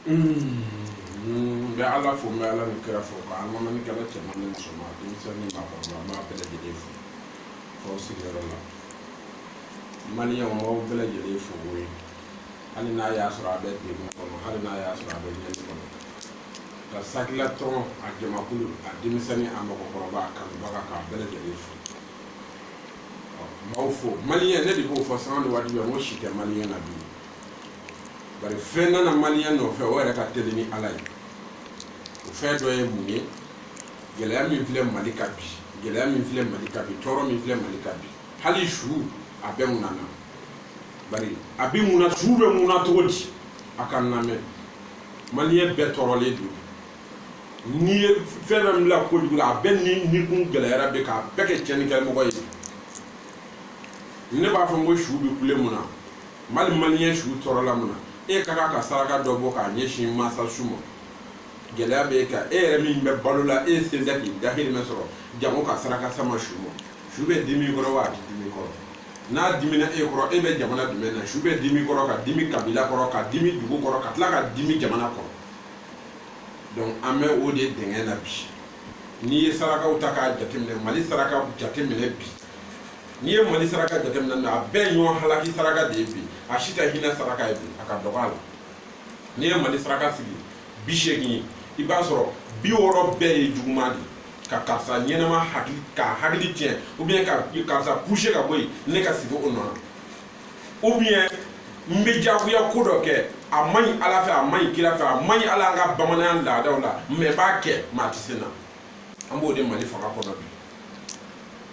Bɛ ala fo bɛ ala ni kira fo ka alimami kɛlɛ cɛman ni musoman denmisɛnnin ni maakɔrɔba maa bɛɛ lajɛlen fo f'aw sigiyɔrɔ la maliyɛnw m'aw bɛɛ lajɛlen fo ye hali n'a y'a sɔrɔ a bɛ degun kɔnɔ hali n'a y'a sɔrɔ a bɛ ɲɛni kɔnɔ ka sakila tɔn a jamakulu a denmisɛnnin a mɔgɔkɔrɔba a kanubaga k'a bɛɛ lajɛlen fo m'aw fo maliyɛn ne de b'o fɔ sanga ni waati bɛɛ n ko si tɛ maliyɛn na bi bari fɛn nana maliyɛn nɔfɛ o yɛrɛ ka teli ni ala ye o fɛn dɔ ye mun ye gɛlɛya min filɛ mali ka bi gɛlɛya min filɛ mali ka bi tɔɔrɔ min filɛ mali ka bi hali su a bɛ mun na bari a bɛ mun na su bɛ mun na cogo di a ka lamɛn maliyɛn bɛɛ tɔɔrɔlen don n'i ye fɛn dɔ min la kojugu la a bɛɛ ni kun gɛlɛyara bɛ k'a bɛɛ kɛ tiɲɛnikɛmɔgɔ ye ne b'a fɔ n ko su bɛ kule mun na mali maliyɛn su tɔɔrɔla mun na e ka kan ka saraka dɔ bɔ k'a ɲɛsin mansa su ma gɛlɛya bɛ e kan e yɛrɛ min bɛ balo la e sen tɛ k'i dahirimɛ sɔrɔ jango ka saraka sama su ma su bɛ dimi kɔrɔ wa a tɛ dimi kɔrɔ n'a dimina e kɔrɔ e bɛ jamana jumɛn na su bɛ dimi kɔrɔ ka dimi kabila kɔrɔ ka dimi dugu kɔrɔ ka tila ka dimi jamana kɔrɔ donc an bɛ o de dɛngɛn na bi n'i ye sarakaw ta k'a jateminɛ mali saraka jateminɛ bi n'i ye mali saraka jateminɛ a bɛɛ ɲɔgɔn halaki saraka de ye bi a si tɛ hinɛ saraka ye bi a ka dɔgɔ a la n'i ye mali saraka sigi 80 ye i b'a sɔrɔ 60 bɛɛ ye juguman de ka karisa ɲɛnama hakili ka hakili tiɲɛ ou bien ka karisa pousser ka bɔ yen ne ka sigi o nɔ na ou bien n bɛ jagoya ko dɔ kɛ a man ɲi ala fɛ a man ɲi kira fɛ a man ɲi ala an ka bamananya laadaw la mais b'a kɛ maa tɛ se na an b'o de mali fanga kɔnɔ bi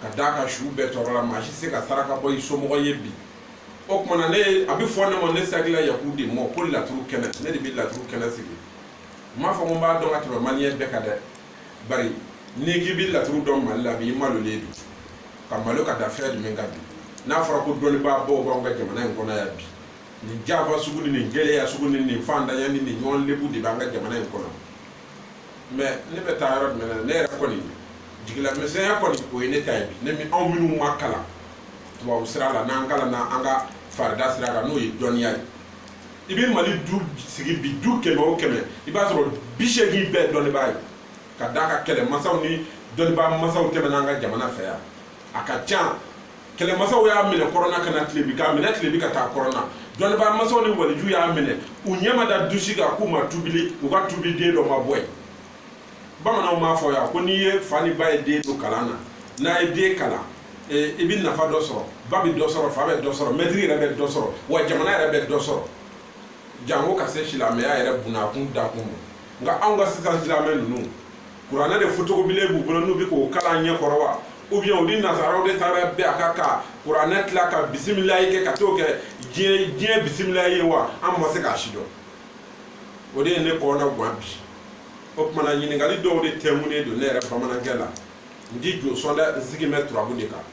ka d'a ka su bɛɛ tɔɔrɔ la maa si se ka saraka bɔ i somɔgɔ ye bi o tuma na ne a bɛ fɔ ne ma ne sakila yaku de ma ko laturu kɛnɛ ne de bɛ laturu kɛnɛ sigi n m'a fɔ ko n b'a dɔn ka tɛmɛ maliyɛn bɛɛ kan dɛ bari n'i k'i bɛ laturu dɔn mali la bi i malolen don ka malo ka da fɛn jumɛn kan bi n'a fɔra ko dɔnnibaa baw b'anw ka jamana in kɔnɔ yan bi nin jafa sugu ni nin gɛlɛya sugu ni nin fantanya ni nin ɲɔgɔn lebu de b'an ka jamana in kɔnɔ mais ne bɛ taa yɔrɔ jumɛn na ne yɛrɛ kɔni jigila misɛnya kɔni o ye ne ta ye bi ne anw minnu ma kalan tubabu sira la n'an kalan na an ka farida sira kan n'o ye dɔnniya ye i bɛ mali du sigi bi du 100 o 100 i b'a sɔrɔ 80 bɛɛ dɔnnibaa ye ka d'a ka kɛlɛmasaw ni dɔnnibaa masaw tɛmɛna an ka jamana fɛ yan a ka ca kɛlɛmasaw y'a minɛ kɔrɔna ka na tilebi k'a minɛ tilebi ka taa kɔrɔna dɔnnibaa masaw ni waliju y'a minɛ u ɲɛ ma da dusi kan k'u ma tubili u ka tubi den dɔ ma bɔ yen bamananw b'a fɔ yan ko n'i ye fa ni ba ye den don kalan na n'a ye den kalan i bɛ nafa dɔ sɔrɔ ba bɛ dɔ sɔrɔ fa bɛ dɔ sɔrɔ mɛtiri yɛrɛ bɛ dɔ sɔrɔ wa jamana yɛrɛ bɛ dɔ sɔrɔ jango ka se silamɛya yɛrɛ bunakun dakun ma nka anw ka sisan silamɛ ninnu kuranɛ de fotokobilen b'u bolo n'u bɛ k'o kalan ɲɛkɔrɔ wa ou bien u ni nazaraw de taara bɛn a kan ka kuranɛ tila ka bisimilayi kɛ ka t'o kɛ diɲɛ bisimilayi ye wa an ma se k'a si dɔn o de ye ne kɔnɔ gan bi o tumana ɲininkali dɔw de tɛnkunnen don ne yɛrɛ bamanankɛ la n ti jo sɔn dɛ n sigi mɛ turabu de kan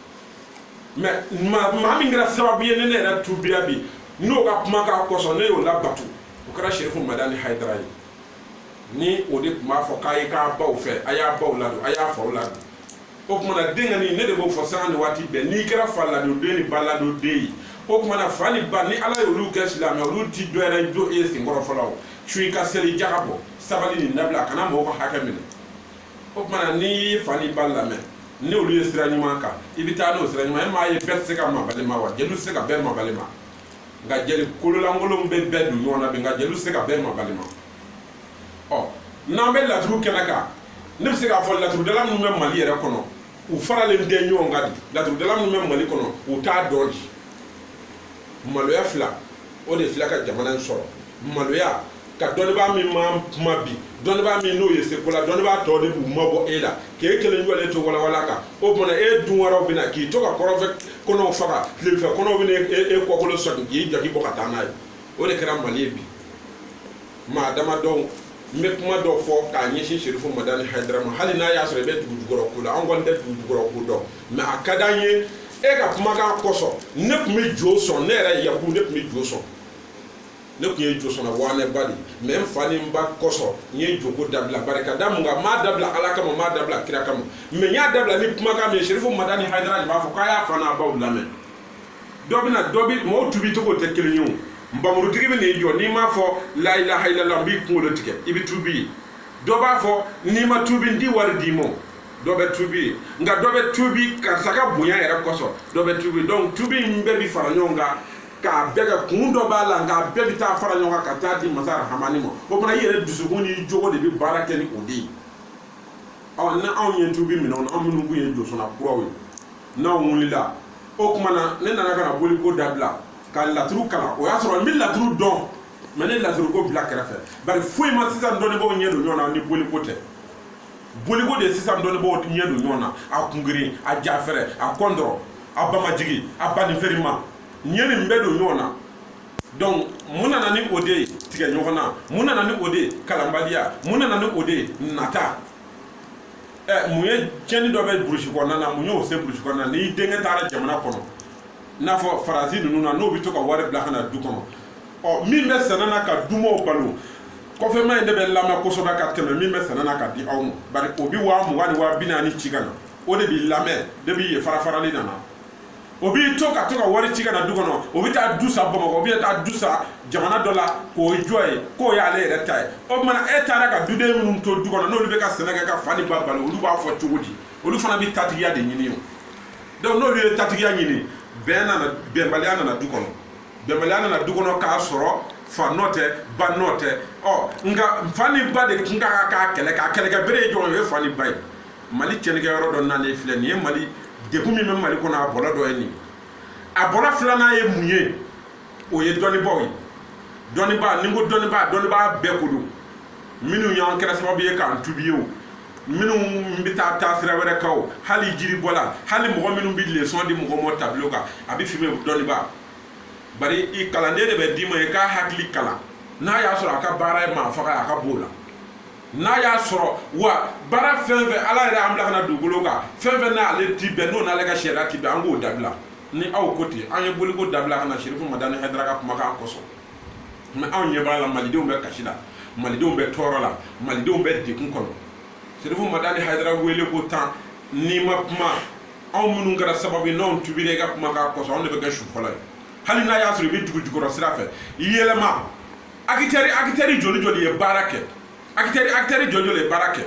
mais maa min kɛra sababu ye ne yɛrɛ tubiya bi n'o ka kumakan kɔsɔn ne y'o labato o kɛra Sɛrifu Madani Hayidara ye ni o de tun b'a fɔ k'a ye k'a baw fɛ a y'a baw ladon a y'a faw ladon o tumana denkɛnin ne de b'o fɔ sanga ni waati bɛɛ n'i kɛra fa ladoden ni ba ladoden ye o tumana fa ni ba ni ala ye olu kɛ silamɛ olu ti dɔ yɛrɛ jo e senkɔrɔ fɔlɔ o su i ka seli jaga bɔ sabali ni nabila kana mɔgɔw ka hakɛ minɛ o tumana n'i y'i fa ni ba lamɛn ni olu ye sira ɲuman kan i bɛ taa n'o sira ɲuman e m'a ye bɛɛ tɛ se ka mabali ma wa jeliw tɛ se ka bɛɛ mabali ma nka jeli kololankolonw bɛ bɛɛ don ɲɔgɔn na bi nka jeliw tɛ se ka bɛɛ mabali ma ɔ n'an bɛ laturu kɛnɛ kan ne bɛ se k'a fɔ laturudala minnu bɛ mali yɛrɛ kɔnɔ u faralen tɛ ɲɔgɔn kan di laturudala minnu bɛ mali kɔnɔ u t'a dɔn di maloya fila o de filɛ ka jamana in sɔrɔ maloya ka dɔnnibaa min ma kuma bi dɔnnibaa min n'o ye seko la dɔnnibaa tɔ de b'u mabɔ e la k'e kelen jɔlen to walawala kan o tumana e dun wɛrɛw bɛ na k'i to ka kɔrɔfɛ kɔnɔw faga tilefɛ kɔnɔw bɛ na e kɔkolo sɔgin k'i jaki bɔ ka taa n'a ye o de kɛra mali ye bi maa damadɔw n bɛ kuma dɔ fɔ k'a ɲɛsin Sɛrifu Madani Hayidara ma hali n'a y'a sɔrɔ i bɛ dugu jukɔrɔ ko la an kɔni tɛ dugu jukɔrɔ ko dɔn mais a ka d'an ye e ka kumakan kɔsɔn ne tun bɛ jo sɔn ne yɛrɛ yaku ne tun bɛ jo sɔn ne tun ye jo sɔnna waanɛ ba de mais n fa ni n ba kɔsɔn n ye joko dabila bari ka da mun kan n m'a dabila ala kama n m'a dabila kira kama mais n y'a dabila ni kumakan min ye Sɛrifu Madani Hayidara de b'a fɔ k'a y'a fa n'a baw lamɛn dɔ bɛ na dɔ bɛ mɔgɔw tubi cogo tɛ kelen ye o mbamuru tigi bi ni jo ni ma fo la ilaha illallah bi kuŋolo tigɛ i bi tuubi dɔ b'a fɔ ni ma tuubi ndi wari di mo dɔ bɛ tuubi nka dɔ bɛ tuubi karisa ka bonya yɛrɛ kɔsɔn dɔ bɛ tuubi donc tuubi in bɛɛ bi fara ɲɔgɔn kan k'a bɛɛ kɛ kun dɔ b'a la nka bɛɛ bi taa fara ɲɔgɔn kan ka taa di masa rahamani ma o fana i yɛrɛ dusukun ni jogo de bi baara kɛ ni o de ye ni anw ye tuubi minɛ anw minnu kun ye dosona kuraw ye n'anw wulila o tuma na ne nana ka na boli ko dabila ka laturu kalan o y'a sɔrɔ n bɛ laturu dɔn mɛ ne laturu ko bila kɛrɛfɛ bari foyi ma sisan dɔnnibaaw ɲɛ don ɲɔgɔn na ni boliko tɛ boliko de sisan dɔnnibaaw ɲɛ don ɲɔgɔn na a kungirin a jafɛrɛ a kɔndɔrɔ a bamajigi a banifɛrima ɲɛ nin bɛɛ don ɲɔgɔn na donc mun nana ni o de ye tigɛ ɲɔgɔn na mun nana ni o de ye kalanbaliya mun nana ni o de ye nata mun ye tiɲɛni dɔ bɛ burusi kɔnɔna na mun y'o se burusi kɔnɔna na n'i denkɛ taara jamana kɔnɔ n'a fɔ faransi ninnu na n'o bɛ to ka wari bila ka na du kɔnɔ min bɛ sɛnɛ na ka dumaw balo kɔfɛma in de bɛ lamɛn kosɛbɛ ka tɛmɛ min bɛ sɛnɛ na ka di aw ma bari o bɛ 20,000 ni 40,000 ci ka na o de b'i lamɛn de b'i ye fara-farali nana o b'i to ka wari ci ka na du kɔnɔ o bɛ taa du sa Bamakɔ o bɛ taa du sa jamana dɔ la k'o jɔ ye k'o y'ale yɛrɛ ta ye o tuma e taara ka duden minnu to du kɔnɔ n'olu bɛ ka sɛnɛ kɛ ka fa ni ba balo olu b'a fɔ cogo di olu fana bɛ tatigiya de ɲini o donc n'olu ye tatigiya ɲini bɛnbaliya nana du kɔnɔ bɛnbaliya nana du kɔnɔ k'a sɔrɔ fa nɔ tɛ ba nɔ tɛ nka fa ni ba de tun ka k'a kɛlɛ k'a kɛlɛkɛ bere ye jɔn ye o ye fa ni ba ye Mali tiɲɛnikɛ yɔrɔ dɔ nalen filɛ nin ye Mali degun min bɛ Mali kɔnɔ a bɔlɔ dɔ ye nin a bɔlɔ filanan ye mun ye o ye dɔnnibaaw ye dɔnnibaa ni n ko dɔnnibaa bɛɛ ko don minnu y'an kɛra sababu ye k'an tubi ye o minnu bɛ taa sira wɛrɛ kan o hali jiri bɔla hali mɔgɔ minnu bɛ leçon di mɔgɔ ma tableau kan a bɛ filmer dɔnnibaa bari i kalanden de bɛ d'i ma i k'a hakili kalan n'a y'a sɔrɔ a ka baara ye maa faga ye a ka b'o la n'a y'a sɔrɔ wa baara fɛn fɛn ala yɛrɛ an bila ka na dugukolo kan fɛn fɛn n'ale ti bɛn n'o n'ale ka sariya ti bɛn an k'o dabila ni aw ko ten an ye boliko dabila ka na Serifu Madani Hayidara ka kumakan kɔsɔn mɛ anw ɲɛ b'a la malidenw bɛ kasi la malidenw bɛ tɔɔrɔ la malidenw bɛ degun kɔnɔ Serifu Madani Hayidara wele ko 10 n'i ma kuma anw minnu kɛra sababu ye n'anw tubira i ka kumakan kɔsɔn anw de bɛ kɛ su fɔlɔ ye hali n'a y'a sɔrɔ i bɛ dugu jukɔrɔ sira fɛ yɛlɛma akitɛri joli ye baara kɛ akitɛri joli ye baara kɛ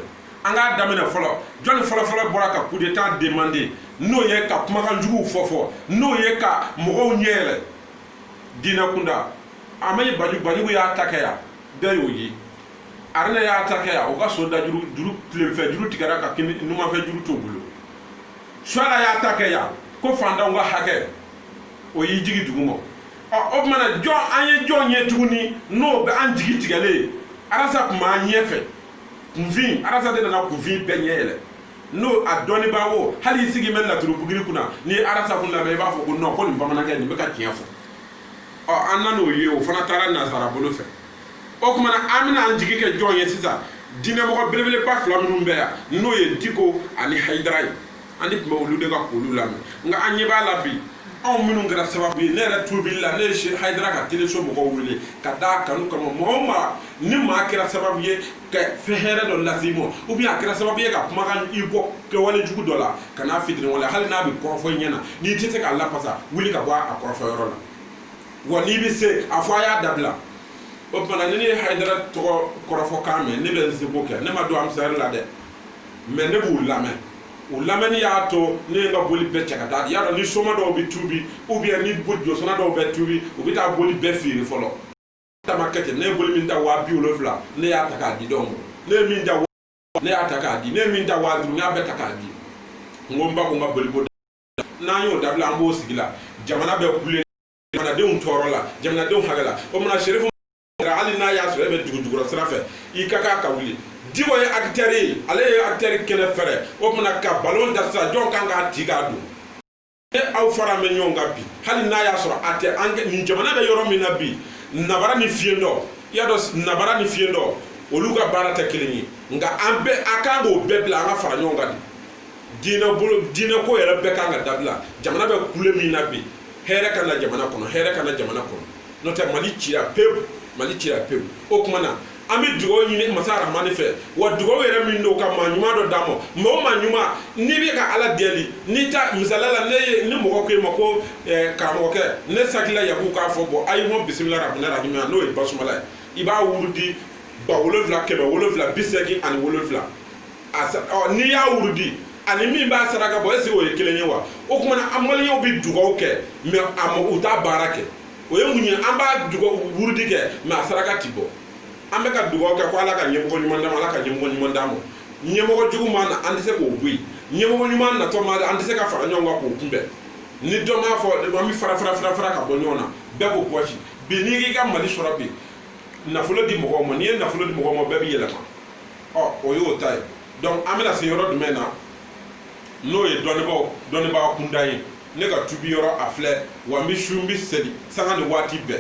an k'a daminɛ fɔlɔ jɔnni fɔlɔ bɔra ka coup d'état demander n'o ye ka kumakan juguw fɔ n'o ye ka mɔgɔw ɲɛ yɛlɛ diinɛ kunda Amadu Banjugu y'a ta kɛ yan bɛɛ y'o ye Aruna y'a ta kɛ yan o ka so da juru tilenfɛ juru tigɛra ka kini numanfɛ juru t'o bolo Suala y'a ta kɛ yan ko fantanw ka hakɛ o y'i jigi dugu ma o tuma na an ye jɔn ye tuguni n'o bɛ an jigi tigɛlen Arasa tun b'an ɲɛfɛ kunfin Arasa de nana kunfin bɛɛ ɲɛ yɛlɛ n'o a dɔnnibaa o hali i sigi mɛ laturu bugiri kunna ni Arasa kun lamɛn i b'a fɔ ko non ko nin bamanankɛ nin bɛ ka tiɲɛ fɔ an nan'o ye o fana taara nazara bolo fɛ o tuma na an bɛna an jigi kɛ jɔn ye sisan diinɛmɔgɔ belebeleba 2 minnu bɛ yan n'o ye Diko ani Hayidara ye an de tun bɛ olu de ka k'olu lamɛn nka an ɲɛ b'a la bi anw minnu kɛra sababu ye ne yɛrɛ tubili la ne ye Hayidara ka téléso mɔgɔw wele ka d'a kanu kama mɔgɔ ma ni maa kɛra sababu ye ka fɛn hɛrɛ dɔ lase i ma ou bien a kɛra sababu ye ka kumakan i bɔ kɛwale jugu dɔ la ka n'a fitiriwale hali n'a bɛ kɔrɔfɔ i ɲɛna n'i tɛ se k'a lapasa wuli ka bɔ a kɔrɔfɔyɔrɔ la wa n'i bɛ se a fɔ a y'a dabila o tuma na ni ne ye Hayidara tɔgɔ kɔrɔfɔ kan mɛn ne bɛ n seko kɛ ne ma don amisayɛri la dɛ mais ne b'u lamɛn o lamɛnni y'a to ne ye n ka boli bɛɛ cɛ ka taa y'a dɔn ni soma dɔw bɛ tuubi ou bien ni jɔsɔnna dɔw bɛ tuubi u bɛ taa boli bɛɛ feere fɔlɔ tama kɛ ten ne ye boli min ta 70,000 ne y'a ta k'a di dɔw ma ne ye min ta ne y'a ta k'a di ne ye min ta 5000 n y'a bɛɛ ta k'a di n ko n ba ko n ka boli ko n'an y'o dabila an b'o sigi la jamana bɛ kule jamanadenw tɔɔrɔ la jamanadenw hakɛ la o mana Serifu hali n'a y'a sɔrɔ e bɛ dugu jukɔrɔ sira fɛ i ka kan ka wuli Diko ye acteur ye ale ye acteur kɛnɛ fɛrɛ o tuma ka ballon da sisan jɔn kan k'a ci k'a don e aw fara mɛ ɲɔgɔn kan bi hali n'a y'a sɔrɔ a tɛ nin jamana bɛ yɔrɔ min na bi nabara ni fiɲɛdɔ i y'a dɔn nabara ni fiɲɛdɔ olu ka baara tɛ kelen ye nka an bɛɛ a kan k'o bɛɛ bila an ka fara ɲɔgɔn kan de diinɛ ko yɛrɛ bɛɛ kan ka dabila jamana bɛ kule min na bi hɛrɛ ka na jamana kɔnɔ n'o tɛ Mali cira pewu o tuma na ami dugo ɲini masa rahmani fɛ wa dugo yɛrɛ min do ka maa ɲuman dɔ d'a ma maa o maa ɲuman n'i bɛ ka ala deli n'i ta misaliya la ni mɔgɔ ko i ma ko karamɔgɔkɛ ne sakila yaku k'a fɔ bɔn ayi mo bisimila rahmani rahim n'o ye basumala ye i b'a wurudi 7,780 ani 7 n'i y'a wurudi ani min b'a saraka bɔ est-ce que o ye kelen ye wa o kumana an maliyɛnw bɛ dugawu kɛ mais u t'a baara kɛ o ye mun ye an b'a wurudi kɛ mais a saraka ti bɔ an bɛ ka dugawu kɛ ko ala ka ɲɛmɔgɔ ɲuman d'a ma ala ka ɲɛmɔgɔ ɲuman d'a ma ɲɛmɔgɔ jugu ma na an tɛ se k'o bɔ yen ɲɛmɔgɔ ɲuman natɔ ma an tɛ se ka fara ɲɔgɔn kan k'o kunbɛn ni dɔ m'a fɔ an bɛ fara ka bɔ ɲɔgɔn na bɛɛ k'o pɔsi bi n'i k'i ka mali sɔrɔ bi nafolo di mɔgɔw ma n'i ye nafolo di mɔgɔw ma bɛɛ bɛ yɛlɛma o y'o ta ye donc an bɛna se yɔrɔ jumɛn na n'o ye dɔnnibaa kunda ye ne ka tubi yɔrɔ a filɛ wa n bɛ su n bɛ seli sanga ni waati bɛɛ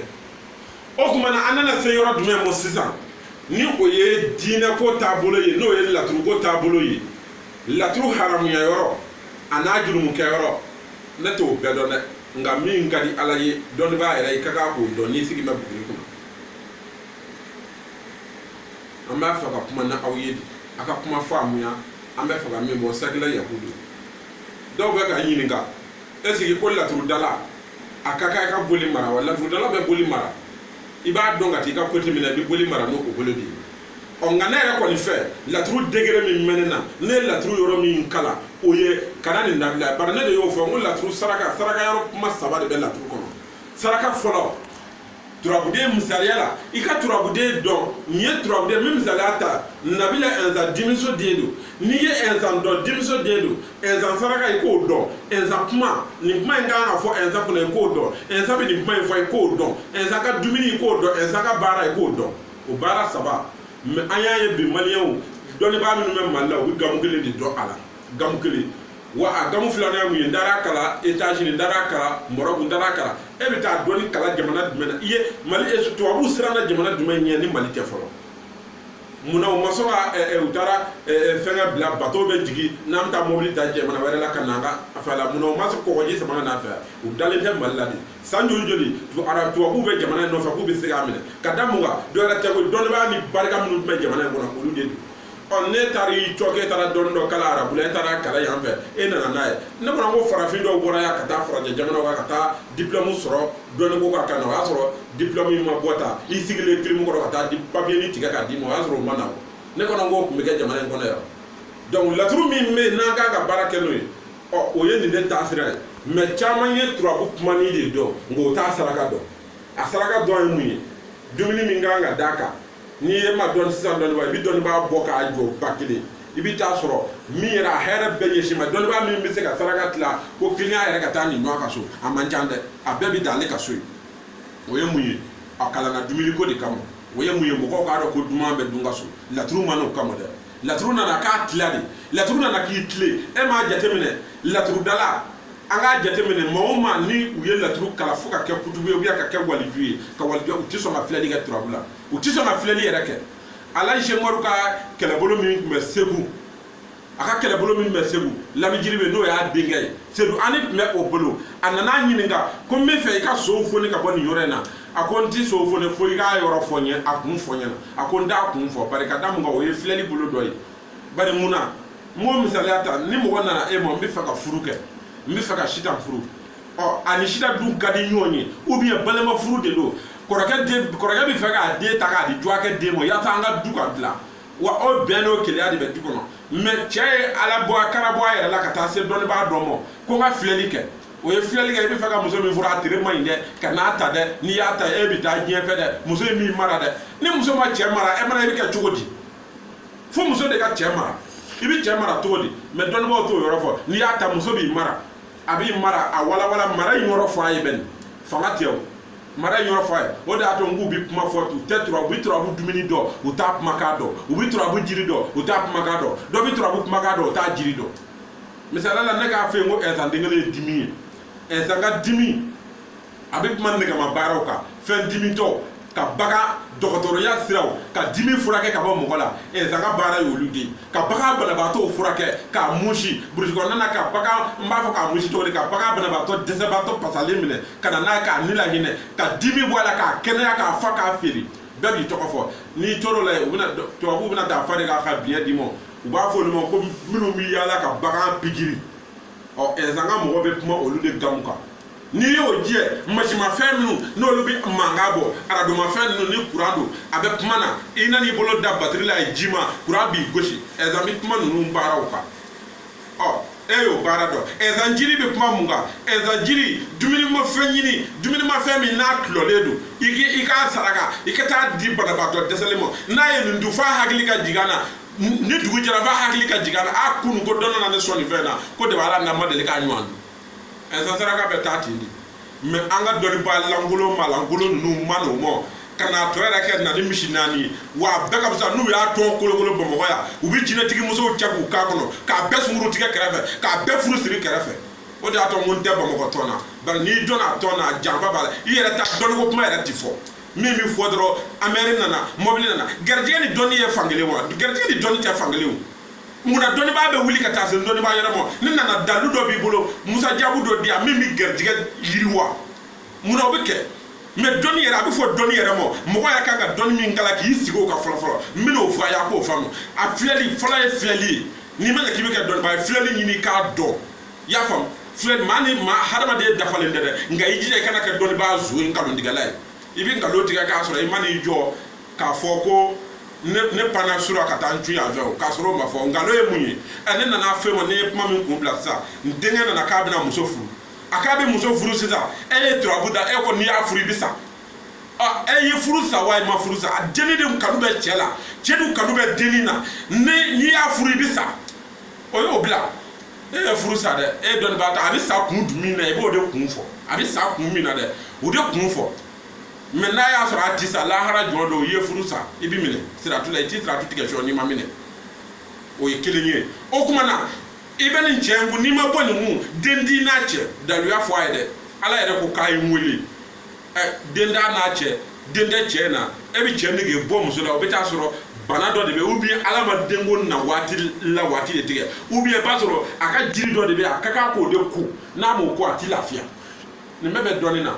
o tuma na an nana se yɔrɔ jumɛn ma sisan ni o ye diinɛ ko taabolo ye n'o ye laturu ko taabolo ye laturu haramuya yɔrɔ a n'a jurumukɛ yɔrɔ ne t'o bɛɛ dɔn dɛ nka min ka di ala ye dɔnnibaa yɛrɛ i ka kan k'o dɔn n'i sigi bɛ buguri kɔnɔ an b'a fɛ ka kuma na aw ye a ka kuma faamuya an bɛ fɛ ka min bɔ sakila yakubu dɔw bɛ ka ɲininka est-ce que ko laturudala a ka kan i ka boli mara wa laturudala bɛ boli mara i b'a dɔn ka t'i ka côté min na i bɛ boli mara n'o bolo de ye nka ne yɛrɛ kɔni fɛ laturu degere min mɛnɛ na ne ye laturu yɔrɔ min kalan o ye kana nin dabila bari ne de y'o fɔ n ko laturu saraka yɔrɔ kuma 3 de bɛ laturu kɔnɔ saraka fɔlɔ turabuden misaliya la i ka turabuden dɔn nin ye turabuden min misaliya ta nabila ɛnzan denmuso den don n'i ye ɛnzan dɔn denmuso den don ɛnzan saraka i k'o dɔn ɛnzan kuma nin kuma in kan ka fɔ ɛnzan kɔnɔ i k'o dɔn ɛnzan bɛ nin kuma in fɔ i k'o dɔn ɛnzan ka dumuni i k'o dɔn ɛnzan ka baara i k'o dɔn o baara 3 mais an y'a ye bi maliyɛnw dɔnnibaa minnu bɛ mali la u bɛ gamu kelen de dɔn a la gamu kelen wa a gamu filanan mun ye n taara kala États-Unis n taara kala Maroc n taara kala e bɛ taa dɔnni kala jamana jumɛn na i ye mali tubabuw siranna jamana jumɛn ɲɛ ni mali tɛ fɔlɔ munna u ma sɔn ka u taara fɛngɛ bila bateau bɛ jigin n'an bɛ taa mobili ta jamana wɛrɛ la ka na an ka fɛ la munna u ma sɔn kɔgɔji sama ka n'a fɛ u dalen tɛ mali la de san joli joli tubabuw bɛ jamana in nɔfɛ k'u bɛ se k'a minɛ ka da mun kan dɔ wɛrɛ tɛ ko dɔnnibaa ni barika minnu tun bɛ jamana in kɔnɔ olu de don ne taara i cɔkɛ e taara dɔɔni dɔ kala arabula e taara kala yan fɛ e nana n'a ye ne kɔni ko farafin dɔw bɔra yan ka taa farajɛ jamana kan ka taa diplôme sɔrɔ dɔɔni ko ka na o y'a sɔrɔ diplôme in ma bɔ ta i sigilen film kɔrɔ ka taa papier ni tigɛ k'a d'i ma o y'a sɔrɔ o ma na ne kɔni ko tun bɛ kɛ jamana in kɔnɔ yan donc laturu min bɛ yen n'an kan ka baara kɛ n'o ye o ye nin de taasira ye mais caman ye turabu kumani de dɔn nka o t'a saraka dɔn a saraka dɔn ye mun ye dumuni min kan ka d'a kan n'i ye ma dɔn sisan dɔnnibaa i bɛ dɔnnibaa bɔ k'a jɔ ba kelen i bɛ taa sɔrɔ min yɛrɛ a hɛrɛ bɛɛ ɲɛsin ma dɔnnibaa min bɛ se ka saraka tila ko client yɛrɛ ka taa nin ɲɔgɔn ka so a man ca dɛ a bɛɛ bɛ dan ale ka so ye o ye mun ye a kalanna dumuni ko de kama o ye mun ye mɔgɔw k'a dɔn ko duman bɛ dun ka so laturu ma n'o kama dɛ laturu nana k'a tila de laturu nana k'i tile e m'a jateminɛ laturudala an k'a jateminɛ maa o maa ni u ye laturu kala fo ka kɛ kutubu ye ou bien ka kɛ waliju ye ka waliju u tɛ sɔn ka filɛli kɛ turabu la u tɛ sɔn ka filɛli yɛrɛ kɛ alaji sɛkumaru ka kɛlɛbolo min tun bɛ segu a ka kɛlɛbolo min bɛ segu lamijiribe n'o y'a denkɛ ye sedu ani tun bɛ o bolo a nana ɲininka ko n bɛ fɛ i ka sow foni ka bɔ nin yɔrɔ in na a ko n ti sow foni fo i k'a yɔrɔ fɔ n ye a kun fɔ n ɲɛna a ko n t'a kun fɔ bari ka da mun kan o ye filɛli bolo dɔ ye bari mun na n b'o misaliya ta ni mɔgɔ nana e ma n bɛ fɛ ka furu kɛ n bɛ fɛ ka sitan furu ani sita dun ka di ɲɔgɔn ye ou bien balima furu de don kɔrɔkɛ bɛ fɛ k'a den ta k'a di jɔkɛ den ma yaasa an ka du ka dilan wa aw bɛn n'o keleya de bɛ du kɔnɔ mais cɛ ye ala bɔ kana bɔ a yɛrɛ la ka taa se dɔnnibaa dɔ ma ko n ka filɛli kɛ o ye filɛli kɛ i bɛ fɛ ka muso min furu a tere ma ɲi dɛ ka n'a ta dɛ n'i y'a ta e bɛ taa diɲɛ fɛ dɛ muso in b'i mara dɛ ni muso ma cɛ mara e mana i bɛ kɛ cogo di fo muso de ka cɛ mara i bɛ cɛ mara cogo di mais dɔnnibaaw t'o yɔrɔ fɔ n'i y'a ta muso b'i mara a b'i mara a walawala mara in yɔrɔ fɔ a ye bɛni fanga tɛ o mara in yɔrɔ fɔ a ye o de y'a to n k'u bɛ kuma fɔ u tɛ turabu u bɛ turabu dumuni dɔn u t'a kumakan dɔn u bɛ turabu jiri dɔn u t'a kumakan dɔn dɔ bɛ turabu kumakan dɔn u t'a jiri dɔn misaliya la ne k'a fɔ yen ko ɛnzan den kelen ye dimi ye ɛnzan ka dimi a bɛ kuma nɛgɛma baaraw kan fɛn dimitɔ ka bagan dɔgɔtɔrɔya siraw ka dimi furakɛ ka bɔ mɔgɔ la ɛnzan ka baara ye olu de ye ka bagan banabaatɔw furakɛ k'a musi burusi kɔnɔna na ka bagan n b'a fɔ k'a musi cogo di ka bagan banabaatɔ dɛsɛbaatɔ pasalen minɛ ka na n'a ye k'a ni lahinɛ ka dimi bɔ a la k'a kɛnɛya k'a fa k'a feere bɛɛ b'i tɔgɔ fɔ n'i tor'o la yen tubabuw bɛna taa fa de k'a ka biɲɛ d'i ma u b'a fɔ olu ma ko minnu bɛ yaala ka bagan pikiri ɛnzan ka mɔgɔ bɛ kuma olu de gamu kan n'i y'o jɛ masimafɛn minnu n'olu bɛ mankan bɔ aradomafɛn ninnu ni kuran don a bɛ kuma na i nan'i bolo da batiri la ye ji ma kuran b'i gosi ɛnzan bɛ kuma ninnu baaraw kan e y'o baara dɔn ɛnzan jiri bɛ kuma mun kan ɛnzan jiri dumunimafɛn ɲini dumunimafɛn min n'a tulɔlen don i k'a saraka i ka taa di banabaatɔ dɛsɛlen ma n'a ye nin dun f'a hakili ka jigin a na ni dugu jɛra f'a hakili ka jigin a na a kunu ko dɔ nana ne sɔn nin fɛn na ko de b'a la na ma deli k'a ɲɔgɔn dun ɛnzan saraka bɛ taa ten de mɛ an ka dɔnnibaa lankolon malankolon ninnu ma n'o ma ka n'a tɔ yɛrɛ kɛ na ni misi naani ye wa a bɛɛ ka fisa n'u y'a tɔn kolokolo bamakɔ yan u bɛ jinɛtigi musow cɛ k'u k'a kɔnɔ k'a bɛɛ sunguru tigɛ kɛrɛfɛ k'a bɛɛ furu siri kɛrɛfɛ o de y'a to n ko n tɛ bamakɔ tɔn na bari n'i dɔnna a tɔn na a janfa b'a la i yɛrɛ ta dɔnniko kuma yɛrɛ ti fɔ min bɛ fɔ dɔrɔn amɛri nana mɔbili nana garijɛgɛ ni dɔnni ye fankelen wa garijɛgɛ ni dɔnni tɛ fankelen o munna dɔnnibaa bɛ wuli ka taa se dɔnnibaa yɛrɛ ma ni nana dalu dɔ b'i bolo musa jaabu dɔ di yan min bɛ garijɛgɛ yiriwa munna o bɛ kɛ mɛ dɔnni yɛrɛ a bɛ fɔ dɔnni yɛrɛ ma mɔgɔ yɛrɛ kan ka dɔnni min kala k'i sigi o kan fɔlɔ n bɛn'o fɔ a ye a k'o faamu a filɛli fɔlɔ ye filɛli ye n'i ma ɲɛ k'i bɛ kɛ dɔnnibaa ye filɛli ɲini k'a dɔn i y'a faamu filɛli maa ni maa hadamaden dafalen tɛ dɛ nka i jija i kana kɛ dɔnnibaa zo ye nkalontigɛla ye i bɛ nkalon tigɛ k'a sɔrɔ i ma n'i jɔ k'a fɔ ko ne panna sura ka taa n tun yan fɛ o k'a sɔrɔ o ma fɔ nkalon ye mun ye ne nana fɛn ma ne ye kuma min kun bila sisan n denkɛ nana k'a bɛna muso furu a k'a bɛ muso furu sisan e ye turabu da e ko n'i y'a furu i bɛ sa e ye furu sa wa i ma furu sa a denni de kanu bɛ cɛ la cɛ de kanu bɛ denni na n'i y'a furu i bɛ sa o y'o bila e ye furu sa dɛ e dɔnni b'a ta a bɛ sa kun min na i b'o de kun fɔ a bɛ sa kun min na dɛ o de kun fɔ mɛ n'a y'a sɔrɔ a ti sa lahara jɔn don i ye furu sa i bɛ minɛ siratu la i ti siratu tigɛ sɔ n'i ma minɛ o ye kelen ye o kuma na i bɛ nin cɛ in kun n'i ma bɔ nin kun den di n'a cɛ daluya fɔ a ye dɛ ala yɛrɛ ko k'a ye n wele den da n'a cɛ den tɛ cɛ na e bɛ cɛ nege bɔ muso la o bɛ taa sɔrɔ bana dɔ de bɛ ou bien ala ma denko na waati la waati de tigɛ ou bien b'a sɔrɔ a ka jiri dɔ de bɛ a ka kan k'o de ko n'a m'o ko a ti lafiya nin bɛɛ bɛ dɔɔnin na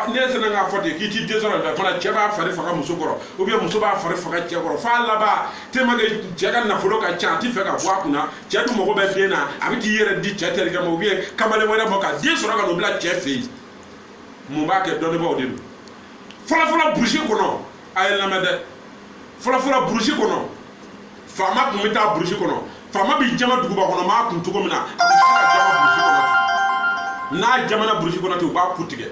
ne sɛnɛ k'a fɔ ten k'i ti den sɔrɔ fana cɛ b'a fari faga muso kɔrɔ ou bien muso b'a fari faga cɛ kɔrɔ f'a laban tellement que cɛ ka nafolo ka ca a ti fɛ ka bɔ a kunna cɛ dun mago bɛ den na a bɛ k'i yɛrɛ di cɛ terikɛ ma ou bien kamalen wɛrɛ ma ka den sɔrɔ ka n'o bila cɛ fɛ yen mun b'a kɛ dɔnnibaaw de don fɔlɔfɔlɔ burusi kɔnɔ a ye lamɛn dɛ fɔlɔfɔlɔ burusi kɔnɔ faama tun bɛ taa burusi kɔnɔ faama bɛ jama duguba kɔnɔ maa kun cogo min na a bɛ se ka jama burusi kɔnɔ ten n'a jamana burusi kɔnɔ ten u b'a ku tigɛ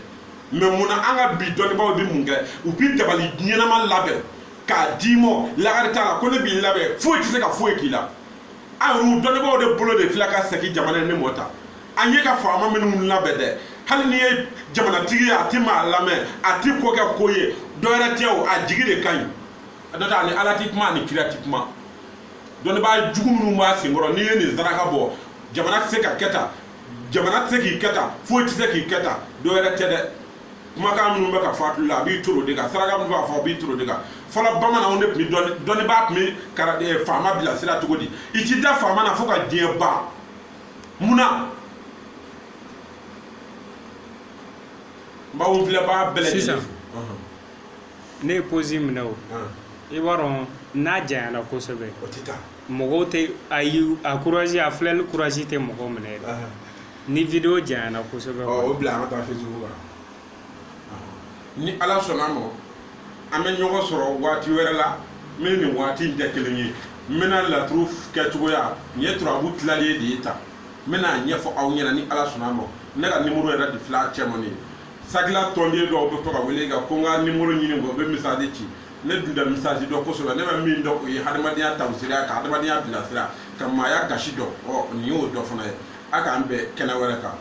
mɛ munna an ka bi dɔnnibaaw bɛ mun kɛ u bɛ dabali ɲɛnama labɛn k'a d'i ma lagari t'a la ko ne b'i labɛn foyi tɛ se ka foyi k'i la ayi dɔnnibaaw de bolo de filɛ ka segin jamana in ne mɔ ta an ye ka faama minnu labɛn dɛ hali n'i ye jamanatigi ye a ti maa lamɛn a ti ko kɛ ko ye dɔwɛrɛ tɛ o a jigi de ka ɲi n'o tɛ ani ala ti kuma ani kira ti kuma dɔnnibaa jugu minnu b'a senkɔrɔ n'i ye nin saraka bɔ jamana tɛ se ka kɛ tan jamana tɛ se k'i kɛ tan foyi tɛ se k'i kɛ tan dɔwɛrɛ tɛ dɛ kumakan minnu bɛ ka fɔ a tulo la a b'i toro de kan saraka minnu b'a fɔ a b'i toro de kan fɔlɔ bamananw de tun bɛ dɔnnibaa tun bɛ faama bilasira cogo di i ti da faama na fo ka diɲɛ ban munna bawo filɛ b'a bɛɛ lajɛlen sisan ne ye posi minɛ o i b'a dɔn n'a janyana kosɛbɛ o tɛ taa mɔgɔw tɛ a courage a filɛli courage tɛ mɔgɔw minɛ dɛ ni video janyana kosɛbɛ o bila an ka taa Facebook kan ni ala sɔnna a ma an bɛ ɲɔgɔn sɔrɔ waati wɛrɛ la min ni waati in tɛ kelen ye n bɛna laturu kɛcogoya nin ye turabu tilalen de ye tan n bɛna ɲɛfɔ aw ɲɛna ni ala sɔnna a ma ne ka nimoro yɛrɛ de filɛ a cɛ ma ne ye sagila tɔnden dɔw bɛ to ka wele ka ko n ka nimoro ɲini kɔ u bɛ misali ci ne dun tɛ misali dɔn kosɛbɛ ne bɛ min dɔn o ye hadamadenya taasira ka hadamadenya bilasira ka maaya gasi dɔn nin y'o dɔ fana ye a k'an bɛn kɛnɛ wɛrɛ kan